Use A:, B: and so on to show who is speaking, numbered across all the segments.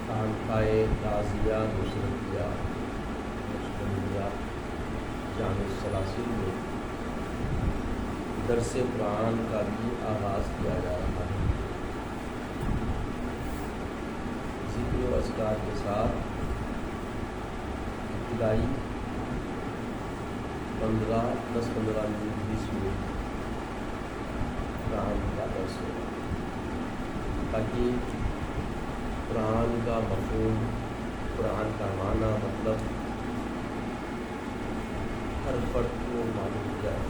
A: خانقاہ غازیہ نصرتیہ مشتملیہ جامع السلاسل میں درس قرآن کا بھی آغاز کیا جا رہا ہے۔ ذکر و اذکار کے ساتھ ابتدائی 10-15 منٹ 20 منٹ قرآن کا درس ہوگا تاکہ قرآن کا مفہوم، قرآن کا معنی، مطلب ہر فرد کو معلوم ہو جائے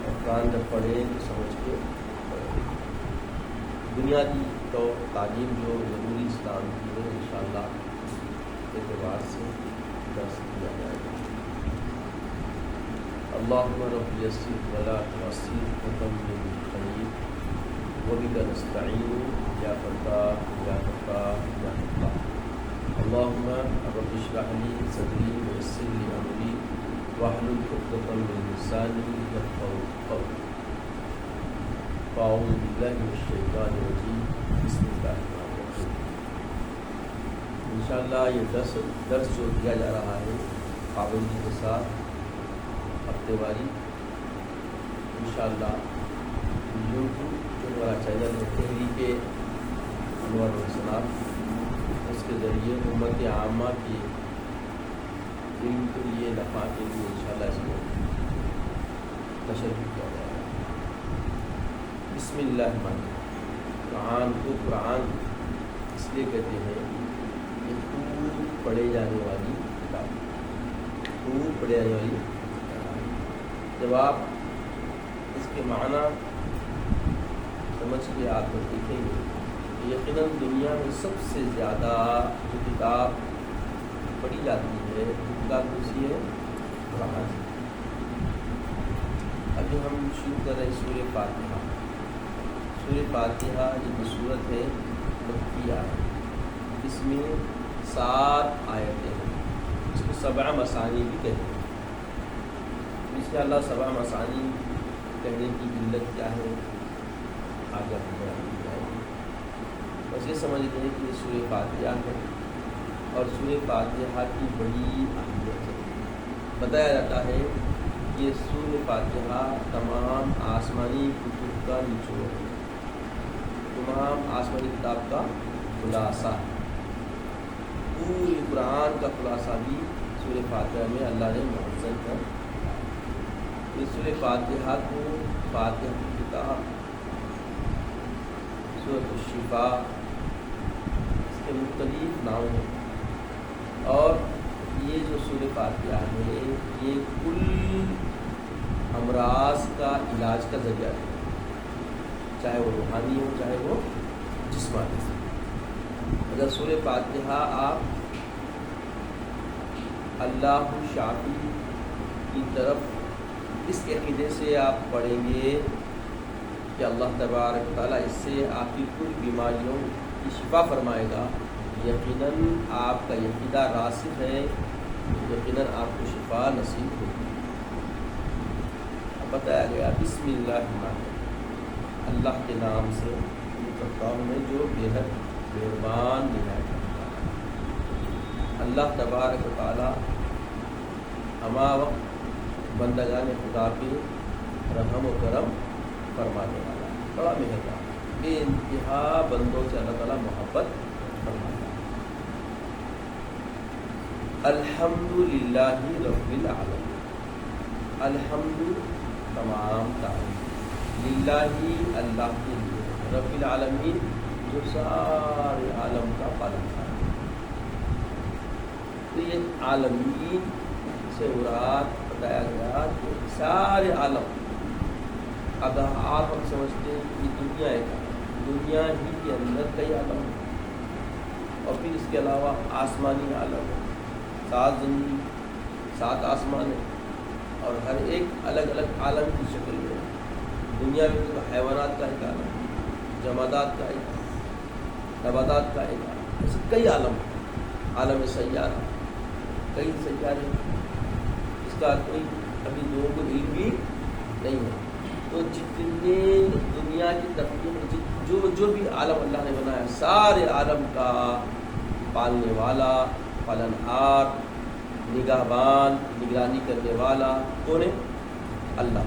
A: اور قرآن جب پڑھیں تو سمجھ کے پڑھیں۔ بنیادی تو تعلیم جو ضروری اسلام کی ہے انشاءاللہ اعتبار سے درس کیا جائے گا۔ اللہم رب یسر ولا تعسر وتمم بالخیر وبک نستعین یا فتاح یا فتاح یا فتاح۔ اللہم رب اشرح لی صدری ویسر لی امری واحلل عقدۃ من لسانی یفقهوا قولی۔ اعوذ باللہ من الشیطان الرجیم، بسم اللہ الرحمن الرحیم۔ انشاءاللہ یہ درس جو دیا جا رہا ہے پابندی کے ساتھ ہفتے واری انشاءاللہ یوٹیوب جو ہمارا چینل ہے تحریک انور الاسلام، اس کے ذریعے امت عامہ کی علم کے لیے نفع کے لیے انشاءاللہ اس کو نشر کیا جائے گا۔ بسم اللہ الرحمن الرحیم۔ قرآن کو قرآن اس لیے کہتے ہیں کہ خوب پڑھے جانے والی کتاب، خوب پڑھے جانے والی کتاب۔ جب آپ اس کے معنی سمجھ کے آپ کو دیکھیں گے کہ یقیناً دنیا میں سب سے زیادہ جو کتاب پڑھی جاتی ہے وہ کتاب دوسری ہے قرآن۔ ابھی ہم شروع کر رہے ہیں سورہ فاتحہ۔ سورہ فاتحہ یہ جو سورت ہے مکیہ ہے، اس میں 7 آیتیں ہیں، اس کو 7 مثانی بھی کہتے ہیں۔ انشاءاللہ 7 مثانی کہنے کی علت کیا ہے آگے ہم بیان کی جائے گی۔ بس یہ سمجھتے ہیں کہ یہ سورہ فاتحہ ہے اور سورہ فاتحہ کی بڑی اہمیت ہے۔ بتایا جاتا ہے کہ یہ سورہ فاتحہ تمام آسمانی کتب کا نچوڑ ہے، تمام آسمانی کتاب کا خلاصہ ہے۔ پوری قرآن کا خلاصہ بھی سورہ فاتحہ میں اللہ نے منظم کر اس سورہ فاتحہ کو فاتحہ کی کتاب، سورۃ الشفاء، اس کے مختلف نام ہیں، اور یہ جو سورہ فاتحہ ہے یہ کل امراض کا علاج کا ذریعہ ہے، چاہے وہ روحانی ہو چاہے وہ جسمانی ہو۔ اگر سورہ فاتحہ آپ اللہ شافی کی طرف اس عقیدے سے آپ پڑھیں گے کہ اللہ تبارک و تعالیٰ اس سے آپ کی کل بیماریوں کی شفا فرمائے گا، یقیناً آپ کا عقیدہ راسخ ہے، یقیناً آپ کو شفا نصیب ہوگی۔ اب بتایا گیا بسم اللہ الرحمن الرحیم، اللہ کے نام سے شروع کرتا ہوں میں جو بےحد مہربان نہایت رحمت۔ اللہ تبارک و تعالیٰ ہما وقت بندگان خدا پہ رحم و کرم فرمانے والا ہے، بڑا مہربان، بے انتہا بندوں سے اللہ تعالیٰ محبت فرماتا ہے۔ الحمدللہ رب العالمین، الحمد تمام تعریف، للہ اللہ کے لیے، رب العالمین جو سارے عالم کا پالنہار ہے۔ تو یہ عالمین سے مراد بتایا گیا کہ سارے عالم، اگر آپ ہم سمجھتے ہیں کہ دنیا ایک عالم، دنیا ہی کے اندر کئی عالم ہیں، اور پھر اس کے علاوہ آسمانی عالم ہے، 7 زمین 7 آسمان ہیں، اور ہر ایک الگ الگ عالم کی شکل میں ہے۔ دنیا میں تو حیوانات کا ایک عالم، جمادات کا ایک عالم، نباتات کا ایک عالم، ایسے کئی عالم ہیں۔ عالم سیارہ، کئی سیارے، اس کا کوئی ابھی لوگوں کو علم بھی نہیں ہے، تو جتنے دنیا کی تخلیق جو بھی عالم اللہ نے بنایا سارے عالم کا پالنے والا، پالنہار، نگہبان، نگرانی کرنے والا کون ہے؟ اللہ۔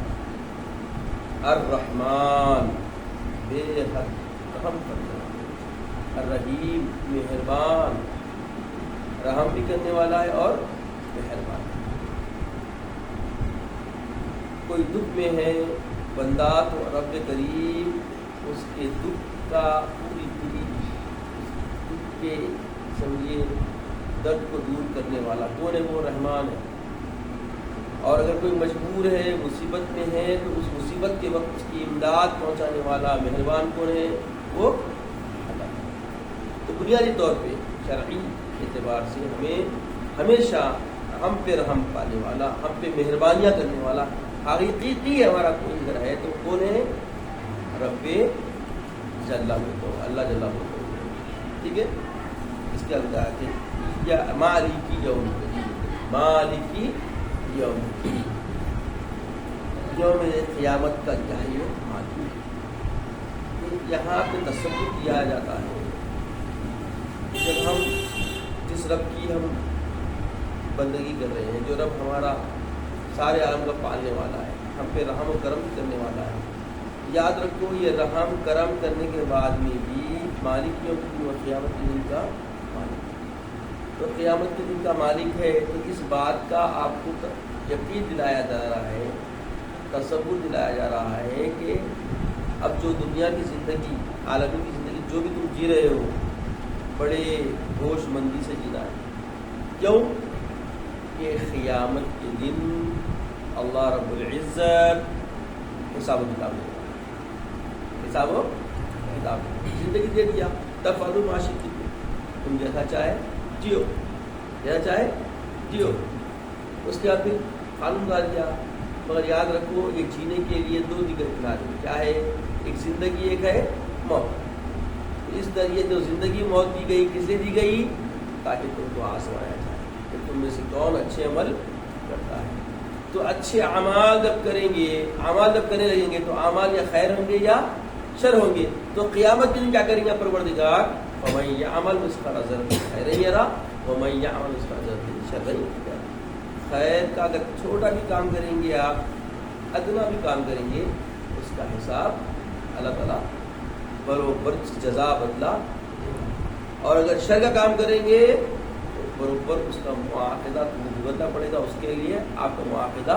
A: الرحمن بے حد رحم کرنے والا، الرحیم مہربان، رحم بھی کرنے والا ہے اور مہربان۔ کوئی دکھ میں ہے بندہ تو رب کریم اس کے دکھ کا پوری دکھ کے سمجھیے درد کو دور کرنے والا کون ہے؟ وہ رحمان ہے۔ اور اگر کوئی مجبور ہے، مصیبت میں ہے، تو اس مصیبت کے وقت اس کی امداد پہنچانے والا مہربان کون ہے؟ وہ اللہ۔ تو بنیادی طور پہ شرعی اعتبار سے ہمیں ہمیشہ ہم پہ رحم پانے والا، ہم پہ مہربانیاں کرنے والا حقیقی ہمارا کوئی گھر ہے تو کون ہے؟ رب جل اللہ جل۔ ٹھیک ہے، اس کے اندر آتے یا مالکی یوم الدین، مالکی یوم الدین، یوم قیامت کا کیا ہے؟ مالک۔ یہاں پہ تصور کیا جاتا ہے جب ہم جس رب کی ہم بندگی کر رہے ہیں، جو رب ہمارا سارے عالم کا پالنے والا ہے، ہم پہ رحم و کرم کرنے والا ہے، یاد رکھو یہ رحم کرم کرنے کے بعد میں بھی مالک یوم قیامت کے دن کا مالک ہے۔ تو قیامت کے دن کا مالک ہے تو اس بات کا آپ کو یقین دلایا جا رہا ہے، تصور دلایا جا رہا ہے کہ اب جو دنیا کی زندگی، عالمی کی زندگی جو بھی تم جی رہے ہو، بڑے ہوش مندی سے جینا ہے۔ کیوں کہ قیامت کے دن اللہ رب العزت حساب و کتاب لے گا، حساب و کتاب۔ زندگی دے دیا، تفعلوا ما شئتم، تم جیسا چاہے جیو، جیسا چاہے جیو۔ اس کے بعد پھر قانون ڈال دیا، مگر یاد رکھو یہ جینے کے لیے دو دیگر کنارے ہیں، کیا ہے؟ ایک زندگی، ایک ہے موت۔ اس ذریعے جو زندگی موت دی گئی کس لیے دی گئی؟ تاکہ تم کو آزمایا جائے کہ تم میں سے کون اچھے عمل کرتا ہے۔ تو اچھے اعمال جب کریں گے، اعمال جب کرنے لگیں گے تو اعمال یا خیر ہوں گے یا شر ہوں گے۔ تو قیامت کے دن کیا کریں گے پروردگار؟ وَمَن يَعْمَلْ مِثْقَالَ ذَرَّةٍ خَيْرًا يَرَهُ وَمَن يَعْمَلْ مِثْقَالَ ذَرَّةٍ شَرًّا يَرَهُ۔ خیر کا اگر چھوٹا بھی کام کریں گے آپ، ادنا بھی کام کریں گے، اس کا حساب اللہ تعالیٰ برابر جزا بدلا۔ اور اگر شر کا کام کریں گے تو برابر اس کا معاقدہ بھگتنا پڑے گا، اس کے لیے آپ کا معاقدہ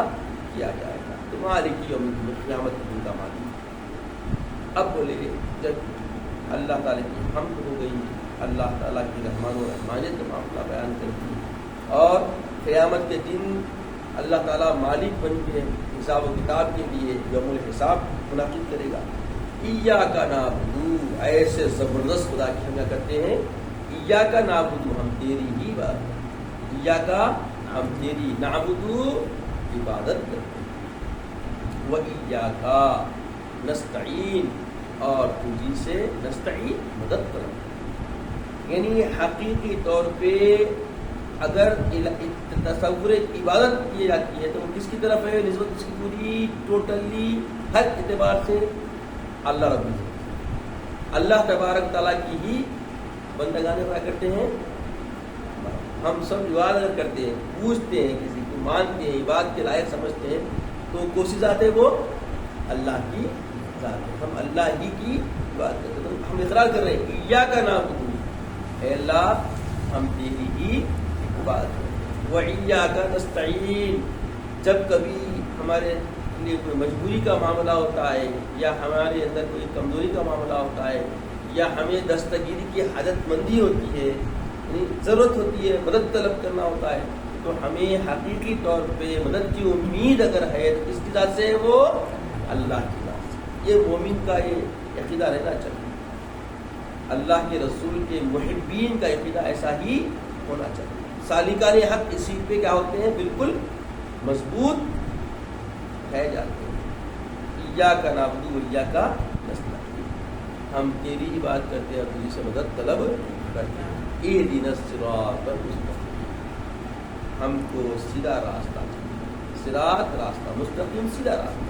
A: کیا جائے گا۔ تو مالک یوم الدین، قیامت کے دن کا مالک۔ اب بولے جب اللہ تعالیٰ کی حمد ہو گئی، اللہ تعالیٰ کی رحمان و رحمانیت کا معاملہ بیان کر دی، اور قیامت کے دن اللہ تعالیٰ مالک بن کے حساب و کتاب کے لیے یوم الحساب منعقد کرے گا۔ ایاک نعبدو، ایسے زبردست خدا کی ہم کیا کرتے ہیں؟ ایاک نعبدو، ہم تیری ہی عبادت، ایاک ہم تیری، نعبدو عبادت کرتے ہیں، وایاک نستعین، اور تجھی سے نستعین مدد کریں۔ یعنی حقیقی طور پہ اگر تصور عبادت کی جاتی ہے تو وہ کس کی طرف ہے نسبت؟ اس کی پوری ٹوٹلی ہر اعتبار سے اللہ رب العزت، اللہ تبارک تعالیٰ کی ہی بندگانے ہوا کرتے ہیں۔ ہم سب عبادت کرتے ہیں، پوچھتے ہیں، کسی کو مانتے ہیں، عبادت کے لائق سمجھتے ہیں، تو کون سی ذات ہے؟ وہ اللہ کی ذات ہے۔ ہم اللہ ہی کی عبادت کرتے ہیں، ہم اقرار کر رہے ہیں ایاک نعبدو، اے اللہ ہم تیری ہی عبادت کرتے ہیں، وایاک نستعین، جب کبھی ہمارے لیے کوئی مجبوری کا معاملہ ہوتا ہے، یا ہمارے اندر کوئی کمزوری کا معاملہ ہوتا ہے، یا ہمیں دستگیری کی حاجت مندی ہوتی ہے، یعنی ضرورت ہوتی ہے، مدد طلب کرنا ہوتا ہے، تو ہمیں حقیقی طور پہ مدد کی امید اگر ہے تو کس کی ذات سے ہے؟ وہ اللہ کی ذات سے۔ یہ مومن کا یہ عقیدہ رہنا چاہیے، اللہ کے رسول کے محبین کا عقیدہ ایسا ہی ہونا چاہیے۔ سالکان حق اسی پہ کیا ہوتے ہیں؟ بالکل مضبوط ہے جاتے ہیں۔ ایاک نعبدو وایاک نستعین، ہم تیری ہی بات کرتے ہیں اور تجھ سے مدد طلب کرتے ہیں۔ اہدنا الصراط المستقیم، ہم کو سیدھا راستہ، صراط راستہ، مستقیم سیدھا راستہ،